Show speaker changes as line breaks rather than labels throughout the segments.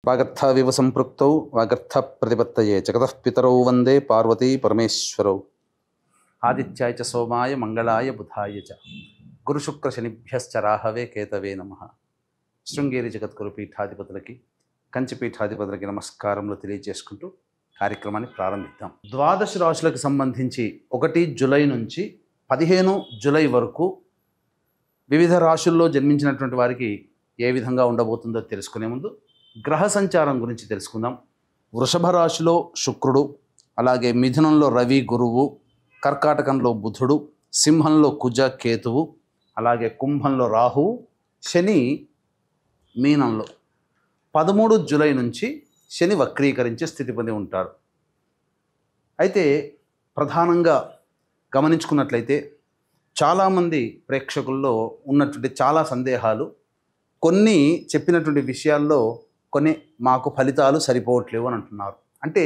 వాగర్థావివ సంపృక్తౌ వాగర్థ ప్రతిపత్తయే జగతః పితరౌ వందే పార్వతీ పరమేశ్వరౌ. ఆదిత్యాయ చ సోమాయ మంగళాయ బుధాయ చ గురుశుక్ర శనిభ్యశ్చ రాహవే కేతవే నమః. శృంగేరి జగద్గురు పీఠాధిపతులకి కంచి పీఠాధిపతులకి నమస్కారములు తెలియజేసుకుంటూ కార్యక్రమాన్ని ప్రారంభిద్దాం. ద్వాదశ రాశులకు సంబంధించి 1 జూలై నుంచి 15 జూలై వరకు వివిధ రాశుల్లో జన్మించినటువంటి వారికి ఏ విధంగా ఉండబోతుందో తెలుసుకునే ముందు గ్రహ సంచారం గురించి తెలుసుకుందాం. వృషభ రాశిలో శుక్రుడు, అలాగే మిథునంలో రవి గురువు, కర్కాటకంలో బుధుడు, సింహంలో కుజ కేతువు, అలాగే కుంభంలో రాహువు, శని మీనంలో 13 జూలై నుంచి శని వక్రీకరించే స్థితి పొంది ఉంటారు. అయితే ప్రధానంగా గమనించుకున్నట్లయితే చాలామంది ప్రేక్షకుల్లో ఉన్నటువంటి చాలా సందేహాలు, కొన్ని చెప్పినటువంటి విషయాల్లో కొన్ని మాకు ఫలితాలు సరిపోవట్లేవు అని అంటున్నారు. అంటే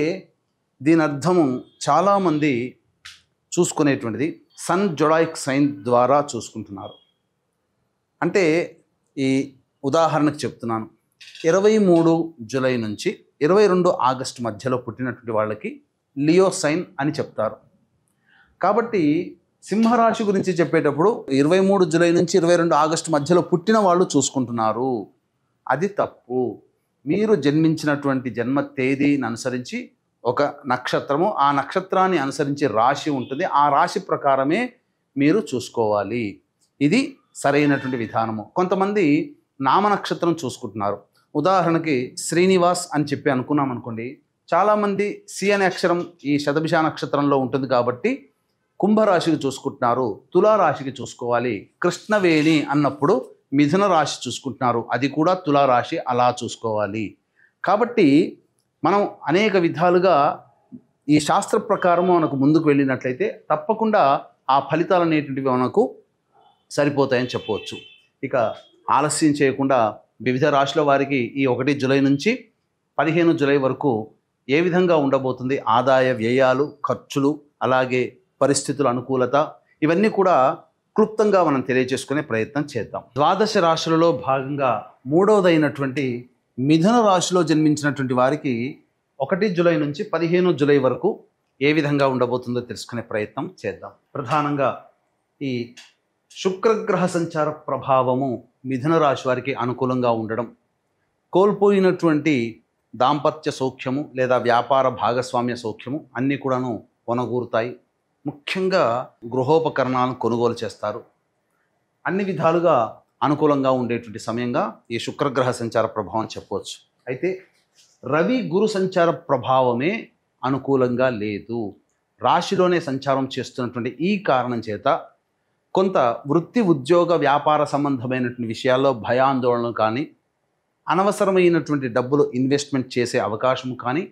దీని అర్థము చాలామంది చూసుకునేటువంటిది సన్ జొడాయిక్ సైన్ ద్వారా చూసుకుంటున్నారు. అంటే ఈ ఉదాహరణకు చెప్తున్నాను, 23 జూలై నుంచి 22 ఆగస్టు మధ్యలో పుట్టినటువంటి వాళ్ళకి లియో సైన్ అని చెప్తారు. కాబట్టి సింహరాశి గురించి చెప్పేటప్పుడు 23 జూలై నుంచి 22 ఆగస్టు మధ్యలో పుట్టిన వాళ్ళు చూసుకుంటున్నారు. అది తప్పు. మీరు జన్మించినటువంటి జన్మ తేదీని అనుసరించి ఒక నక్షత్రము, ఆ నక్షత్రాన్ని అనుసరించి రాశి ఉంటుంది, ఆ రాశి ప్రకారమే మీరు చూసుకోవాలి. ఇది సరైనటువంటి విధానము. కొంతమంది నామ నక్షత్రం చూసుకుంటున్నారు. ఉదాహరణకి శ్రీనివాస్ అని చెప్పి అనుకున్నాం అనుకోండి, చాలామంది సి అనే అక్షరం ఈ శతభిష నక్షత్రంలో ఉంటుంది కాబట్టి కుంభరాశికి చూసుకుంటున్నారు, తులారాశికి చూసుకోవాలి. కృష్ణవేణి అన్నప్పుడు మిథున రాశి చూసుకుంటున్నారు, అది కూడా తులారాశి, అలా చూసుకోవాలి. కాబట్టి మనం అనేక విధాలుగా ఈ శాస్త్ర ప్రకారము మనకు ముందుకు వెళ్ళినట్లయితే తప్పకుండా ఆ ఫలితాలు అనేటువంటివి మనకు సరిపోతాయని చెప్పవచ్చు. ఇక ఆలస్యం చేయకుండా వివిధ రాశుల వారికి ఈ 1 జూలై నుంచి 15 జూలై వరకు ఏ విధంగా ఉండబోతుంది, ఆదాయ వ్యయాలు, ఖర్చులు, అలాగే పరిస్థితుల అనుకూలత, ఇవన్నీ కూడా క్లుప్తంగా మనం తెలియజేసుకునే ప్రయత్నం చేద్దాం. ద్వాదశ రాశులలో భాగంగా 3వదైనటువంటి మిథున రాశిలో జన్మించినటువంటి వారికి 1 జూలై నుంచి 15 జూలై వరకు ఏ విధంగా ఉండబోతుందో తెలుసుకునే ప్రయత్నం చేద్దాం. ప్రధానంగా ఈ శుక్రగ్రహ సంచార ప్రభావము మిథున రాశి వారికి అనుకూలంగా ఉండడం, కోల్పోయినటువంటి దాంపత్య సౌఖ్యము లేదా వ్యాపార భాగస్వామ్య సౌఖ్యము అన్నీ కూడాను కొనగూరుతాయి. ముఖ్యంగా గృహోపకరణాలను కొనుగోలు చేస్తారు. అన్ని విధాలుగా అనుకూలంగా ఉండేటువంటి సమయంగా ఈ శుక్రగ్రహ సంచార ప్రభావం చెప్పవచ్చు. అయితే రవి గురు సంచార ప్రభావమే అనుకూలంగా లేదు. రాశిలోనే సంచారం చేస్తున్నటువంటి ఈ కారణం చేత కొంత వృత్తి ఉద్యోగ వ్యాపార సంబంధమైనటువంటి విషయాల్లో భయాందోళనలు కానీ, అనవసరమైనటువంటి డబ్బులు ఇన్వెస్ట్మెంట్ చేసే అవకాశం కానీ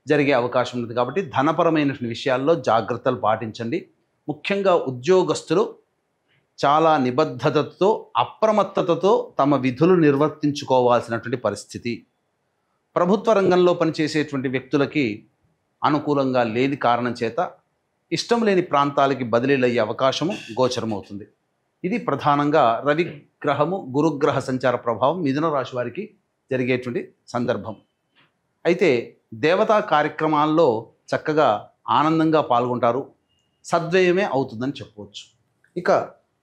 జరిగే అవకాశం ఉంది. కాబట్టి ధనపరమైనటువంటి విషయాల్లో జాగ్రత్తలు పాటించండి. ముఖ్యంగా ఉద్యోగస్తులు చాలా నిబద్ధతతో, అప్రమత్తతతో తమ విధులు నిర్వర్తించుకోవాల్సినటువంటి పరిస్థితి. ప్రభుత్వ రంగంలో పనిచేసేటువంటి వ్యక్తులకి అనుకూలంగా లేని కారణం చేత ఇష్టం లేని ప్రాంతాలకి బదిలీలయ్యే అవకాశము గోచరమవుతుంది. ఇది ప్రధానంగా రవి గ్రహము గురుగ్రహ సంచార ప్రభావం మిథున రాశి వారికి జరిగేటువంటి సందర్భం. అయితే దేవతా కార్యక్రమాల్లో చక్కగా ఆనందంగా పాల్గొంటారు, సద్వ్యయమే అవుతుందని చెప్పవచ్చు. ఇక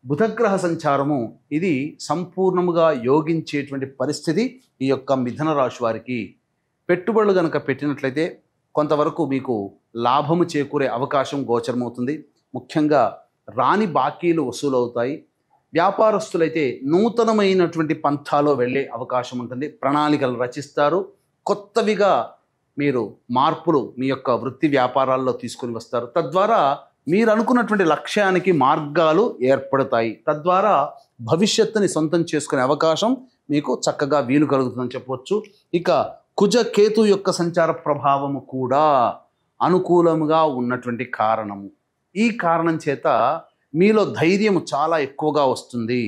బుధగ్రహ సంచారము ఇది సంపూర్ణముగా యోగించేటువంటి పరిస్థితి ఈ యొక్క మిథున రాశి వారికి. పెట్టుబడులు కనుక పెట్టినట్లయితే కొంతవరకు మీకు లాభము చేకూరే అవకాశం గోచరమవుతుంది. ముఖ్యంగా రాని బాకీలు వసూలవుతాయి. వ్యాపారస్తులైతే నూతనమైనటువంటి పంథాలో వెళ్ళే అవకాశం ఉంటుంది. ప్రణాళికలు రచిస్తారు. కొత్తవిగా మీరు మార్పులు మీ యొక్క వృత్తి వ్యాపారాల్లో తీసుకొని వస్తారు. తద్వారా మీరు అనుకున్నటువంటి లక్ష్యానికి మార్గాలు ఏర్పడతాయి. తద్వారా భవిష్యత్తుని సొంతం చేసుకునే అవకాశం మీకు చక్కగా వీలు కలుగుతుందని చెప్పవచ్చు. ఇక కుజ కేతు యొక్క సంచార ప్రభావము కూడా అనుకూలముగా ఉన్నటువంటి కారణము. ఈ కారణం చేత మీలో ధైర్యం చాలా ఎక్కువగా వస్తుంది.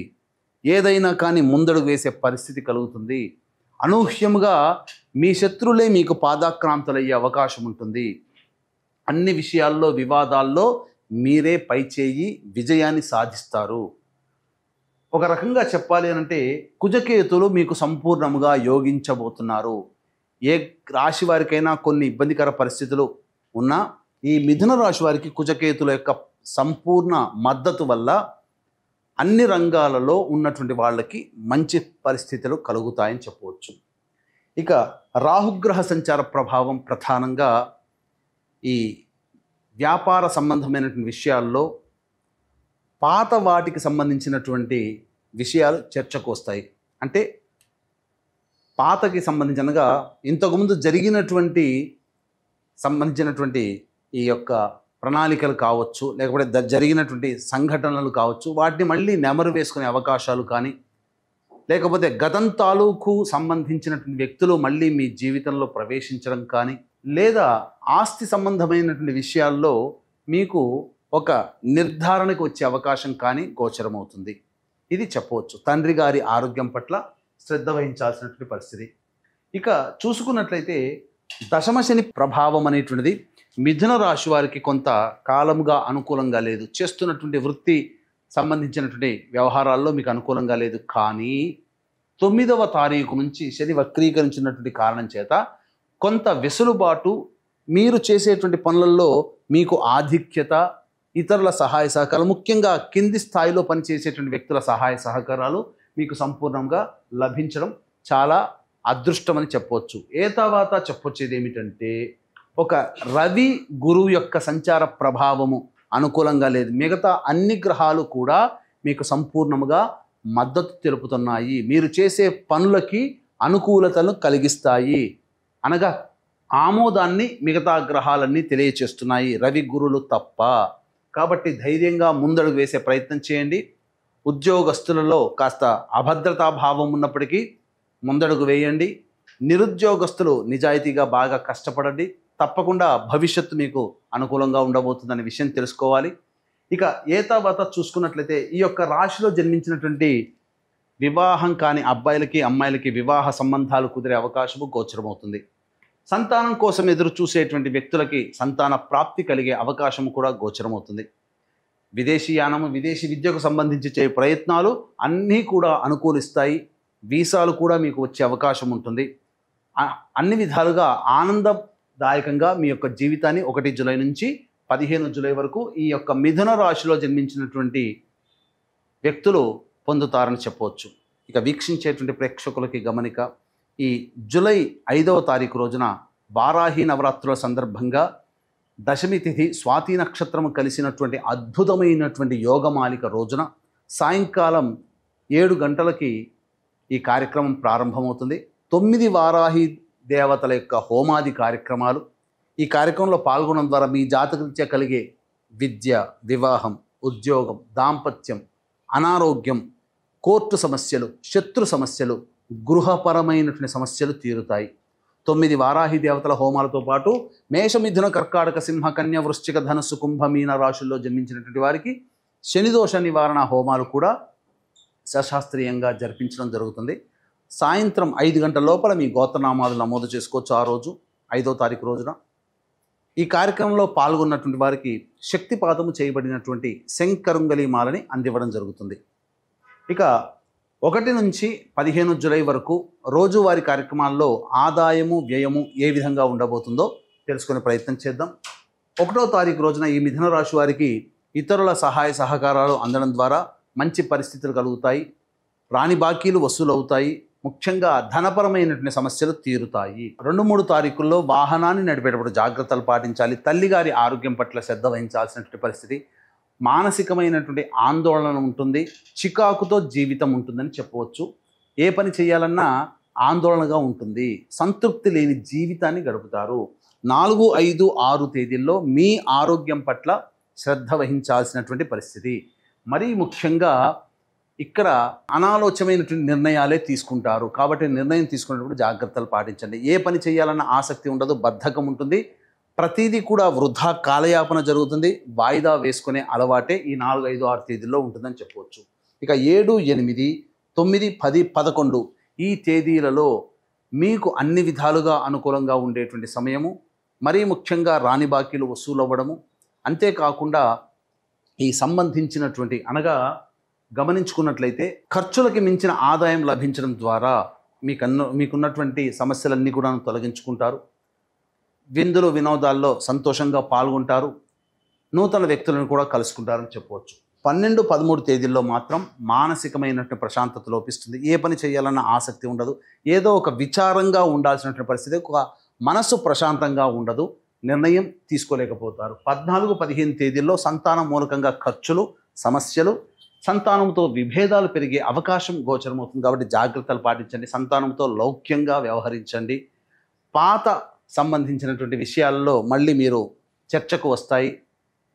ఏదైనా కానీ ముందడుగు వేసే పరిస్థితి కలుగుతుంది. అనూహ్యముగా మీ శత్రులే మీకు పాదాక్రాంతులయ్యే అవకాశం ఉంటుంది. అన్ని విషయాల్లో, వివాదాల్లో మీరే పైచేయి విజయాన్ని సాధిస్తారు. ఒక రకంగా చెప్పాలి అంటే కుజకేతులు మీకు సంపూర్ణముగా యోగించబోతున్నారు. ఏ రాశి వారికైనా కొన్ని ఇబ్బందికర పరిస్థితులు ఉన్నా ఈ మిథున రాశి వారికి కుజకేతుల యొక్క సంపూర్ణ మద్దతు వల్ల అన్ని రంగాలలో ఉన్నటువంటి వాళ్ళకి మంచి పరిస్థితులు కలుగుతాయని చెప్పవచ్చు. ఇక రాహుగ్రహ సంచార ప్రభావం ప్రధానంగా ఈ వ్యాపార సంబంధమైనటువంటి విషయాల్లో పాత వాటికి సంబంధించినటువంటి విషయాలు చర్చకు వస్తాయి. అంటే పాతకి సంబంధించినగా ఇంతకుముందు సంబంధించినటువంటి ఈ యొక్క ప్రణాళికలు కావచ్చు, లేకపోతే జరిగినటువంటి సంఘటనలు కావచ్చు, వాటిని మళ్ళీ నెమరు వేసుకునే అవకాశాలు కానీ, లేకపోతే గతం తాలూకు సంబంధించినటువంటి వ్యక్తులు మళ్ళీ మీ జీవితంలో ప్రవేశించడం కానీ, లేదా ఆస్తి సంబంధమైనటువంటి విషయాల్లో మీకు ఒక నిర్ధారణకు వచ్చే అవకాశం కానీ గోచరమవుతుంది. ఇది చెప్పవచ్చు. తండ్రి గారి ఆరోగ్యం పట్ల శ్రద్ధ వహించాల్సినటువంటి పరిస్థితి. ఇక చూసుకున్నట్లయితే దశమశని ప్రభావం అనేటువంటిది మిథున రాశి వారికి కొంత కాలముగా అనుకూలంగా లేదు. చేస్తున్నటువంటి వృత్తి సంబంధించినటువంటి వ్యవహారాల్లో మీకు అనుకూలంగా లేదు. కానీ 9వ తారీఖు నుంచి శని వక్రీకరించినటువంటి కారణం చేత కొంత వెసులుబాటు, మీరు చేసేటువంటి పనులలో మీకు ఆధిక్యత, ఇతరుల సహాయ సహకారాలు, ముఖ్యంగా కింది స్థాయిలో పనిచేసేటువంటి వ్యక్తుల సహాయ సహకారాలు మీకు సంపూర్ణంగా లభించడం చాలా అదృష్టమని చెప్పవచ్చు. తర్వాత చెప్పొచ్చేది ఏమిటంటే ఒక రవి గురువు యొక్క సంచార ప్రభావము అనుకూలంగా లేదు. మిగతా అన్ని గ్రహాలు కూడా మీకు సంపూర్ణముగా మద్దతు తెలుపుతున్నాయి. మీరు చేసే పనులకి అనుకూలతను కలిగిస్తాయి, అనగా ఆమోదాన్ని మిగతా గ్రహాలన్నీ తెలియచేస్తున్నాయి, రవి గురులు తప్ప. కాబట్టి ధైర్యంగా ముందడుగు వేసే ప్రయత్నం చేయండి. ఉద్యోగస్తులలో కాస్త అభద్రతాభావం ఉన్నప్పటికీ ముందడుగు వేయండి. నిరుద్యోగస్తులు నిజాయితీగా బాగా కష్టపడండి. తప్పకుండా భవిష్యత్తు మీకు అనుకూలంగా ఉండబోతుందనే విషయం తెలుసుకోవాలి. ఇక తర్వాత చూసుకున్నట్లయితే ఈ యొక్క రాశిలో జన్మించినటువంటి వివాహం కాని అబ్బాయిలకి అమ్మాయిలకి వివాహ సంబంధాలు కుదిరే అవకాశము గోచరమవుతుంది. సంతానం కోసం ఎదురు చూసేటువంటి వ్యక్తులకి సంతాన ప్రాప్తి కలిగే అవకాశం కూడా గోచరమవుతుంది. విదేశీయానము, విదేశీ విద్యకు సంబంధించి చేసే ప్రయత్నాలు అన్నీ కూడా అనుకూలిస్తాయి. వీసాలు కూడా మీకు వచ్చే అవకాశం ఉంటుంది. అన్ని విధాలుగా ఆనందదాయకంగా మీ యొక్క జీవితాన్ని 1 జూలై నుంచి 15 జూలై వరకు ఈ యొక్క మిథున రాశిలో జన్మించినటువంటి వ్యక్తులు పొందుతారని చెప్పవచ్చు. ఇక వీక్షించేటువంటి ప్రేక్షకులకి గమనిక, ఈ జూలై 5వ తారీఖు రోజున వారాహి నవరాత్రుల సందర్భంగా దశమి తిథి స్వాతి నక్షత్రము కలిసినటువంటి అద్భుతమైనటువంటి యోగమాలిక రోజున సాయంకాలం 7 గంటలకి ఈ కార్యక్రమం ప్రారంభమవుతుంది. 9 వారాహి దేవతల యొక్క హోమాది కార్యక్రమాలు. ఈ కార్యక్రమంలో పాల్గొనడం ద్వారా మీ జాతకరీత్యా కలిగే విద్య, వివాహం, ఉద్యోగం, దాంపత్యం, అనారోగ్యం, కోర్టు సమస్యలు, శత్రు సమస్యలు, గృహపరమైనటువంటి సమస్యలు తీరుతాయి. 9 వారాహి దేవతల హోమాలతో పాటు మేష, మిథున, కర్కాటక, సింహ, కన్య, వృశ్చిక, ధనుస్సు, కుంభ, మీన రాశుల్లో జన్మించినటువంటి వారికి శనిదోష నివారణ హోమాలు కూడా సశాస్త్రీయంగా జరిపించడం జరుగుతుంది. సాయంత్రం 5 గంటల లోపల మీ గోత్రనామాలు నమోదు చేసుకోవచ్చు. ఆ రోజు 5వ తారీఖు రోజున ఈ కార్యక్రమంలో పాల్గొన్నటువంటి వారికి శక్తిపాతము చేయబడినటువంటి శంకరుంగలి మాలని అందివ్వడం జరుగుతుంది. ఇక 1 నుంచి 15 జూలై వరకు రోజువారీ కార్యక్రమాల్లో ఆదాయము, వ్యయము ఏ విధంగా ఉండబోతుందో తెలుసుకునే ప్రయత్నం చేద్దాం. 1వ తారీఖు రోజున ఈ మిథున రాశి వారికి ఇతరుల సహాయ సహకారాలు అందడం ద్వారా మంచి పరిస్థితులు కలుగుతాయి. రాని బాకీలు వసూలు అవుతాయి. ముఖ్యంగా ధనపరమైనటువంటి సమస్యలు తీరుతాయి. 2-3 తారీఖుల్లో వాహనాన్ని నడిపేటప్పుడు జాగ్రత్తలు పాటించాలి. తల్లిగారి ఆరోగ్యం పట్ల శ్రద్ధ వహించాల్సినటువంటి పరిస్థితి. మానసికమైనటువంటి ఆందోళన ఉంటుంది. చికాకుతో జీవితం ఉంటుందని చెప్పవచ్చు. ఏ పని చేయాలన్నా ఆందోళనగా ఉంటుంది. సంతృప్తి లేని జీవితాన్ని గడుపుతారు. 4, 5, 6 తేదీల్లో మీ ఆరోగ్యం పట్ల శ్రద్ధ వహించాల్సినటువంటి పరిస్థితి. మరీ ముఖ్యంగా ఇక్కడ అనాలోచనమైనటువంటి నిర్ణయాలే తీసుకుంటారు. కాబట్టి నిర్ణయం తీసుకునేటప్పుడు జాగ్రత్తలు పాటించండి. ఏ పని చేయాలన్న ఆసక్తి ఉండదు, బద్ధకం ఉంటుంది. ప్రతిదీ కూడా వృధా కాలయాపన జరుగుతుంది. వాయిదా వేసుకునే అలవాటే ఈ 4, 5, 6 తేదీల్లో ఉంటుందని చెప్పవచ్చు. ఇక 7, 8, 9, 10, 11 ఈ తేదీలలో మీకు అన్ని విధాలుగా అనుకూలంగా ఉండేటువంటి సమయము. మరీ ముఖ్యంగా రాని బాకీలు వసూలు అవ్వడము, అంతేకాకుండా ఈ సంబంధించినటువంటి అనగా గమనించుకున్నట్లయితే ఖర్చులకి మించిన ఆదాయం లభించడం ద్వారా మీకున్నటువంటి సమస్యలన్నీ కూడా తొలగించుకుంటారు. విందులు వినోదాల్లో సంతోషంగా పాల్గొంటారు. నూతన వ్యక్తులను కూడా కలుసుకుంటారని చెప్పవచ్చు. 12, 13 తేదీల్లో మాత్రం మానసికమైనటువంటి ప్రశాంతత లోపిస్తుంది. ఏ పని చేయాలన్న ఆసక్తి ఉండదు. ఏదో ఒక విచారంగా ఉండాల్సినటువంటి పరిస్థితి, ఒక మనసు ప్రశాంతంగా ఉండదు. నిర్ణయం తీసుకోలేకపోతారు. 14, 15 తేదీల్లో సంతానం మూలకంగా ఖర్చులు, సమస్యలు, సంతానంతో విభేదాలు పెరిగే అవకాశం గోచరమవుతుంది. కాబట్టి జాగ్రత్తలు పాటించండి. సంతానంతో లౌక్యంగా వ్యవహరించండి. పాత సంబంధించినటువంటి విషయాల్లో మళ్ళీ మీరు చర్చకు వస్తాయి.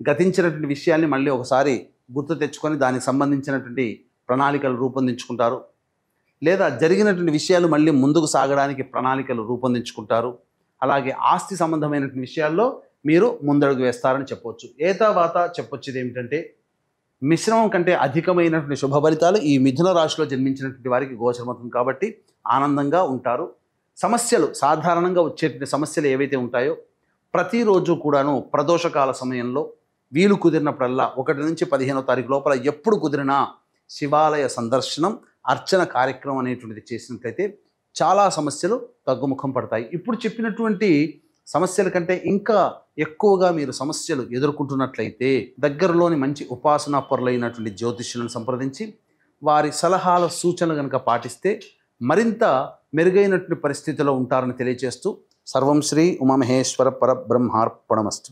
గతించినటువంటి విషయాల్ని మళ్ళీ ఒకసారి గుర్తు తెచ్చుకొని దానికి సంబంధించినటువంటి ప్రణాళికలు రూపొందించుకుంటారు. లేదా జరిగినటువంటి విషయాలు మళ్ళీ ముందుకు సాగడానికి ప్రణాళికలు రూపొందించుకుంటారు. అలాగే ఆస్తి సంబంధమైనటువంటి విషయాల్లో మీరు ముందడుగు వేస్తారని చెప్పవచ్చు. ఏతావాత చెప్పొచ్చేది ఏమిటంటే, మిశ్రమం కంటే అధికమైనటువంటి శుభ ఫలితాలు ఈ మిథున రాశిలో జన్మించినటువంటి వారికి గోచరమవుతుంది. కాబట్టి ఆనందంగా ఉంటారు. సమస్యలు, సాధారణంగా వచ్చేటువంటి సమస్యలు ఏవైతే ఉంటాయో ప్రతిరోజు కూడాను ప్రదోషకాల సమయంలో వీలు కుదిరినప్పుడల్లా 1 నుంచి 15వ తారీఖు లోపల ఎప్పుడు కుదిరినా శివాలయ సందర్శనం, అర్చన కార్యక్రమం అనేటువంటిది చేసినట్లయితే చాలా సమస్యలు తగ్గుముఖం పడతాయి. ఇప్పుడు చెప్పినటువంటి సమస్యల కంటే ఇంకా ఎక్కువగా మీరు సమస్యలు ఎదుర్కొంటున్నట్లయితే దగ్గరలోని మంచి ఉపాసనా పరులైనటువంటి జ్యోతిష్యులను సంప్రదించి వారి సలహాల సూచనలు కనుక పాటిస్తే మరింత మెరుగైనటువంటి పరిస్థితిలో ఉంటారని తెలియజేస్తూ సర్వం శ్రీ ఉమామహేశ్వర పరబ్రహ్మార్పణమస్తు.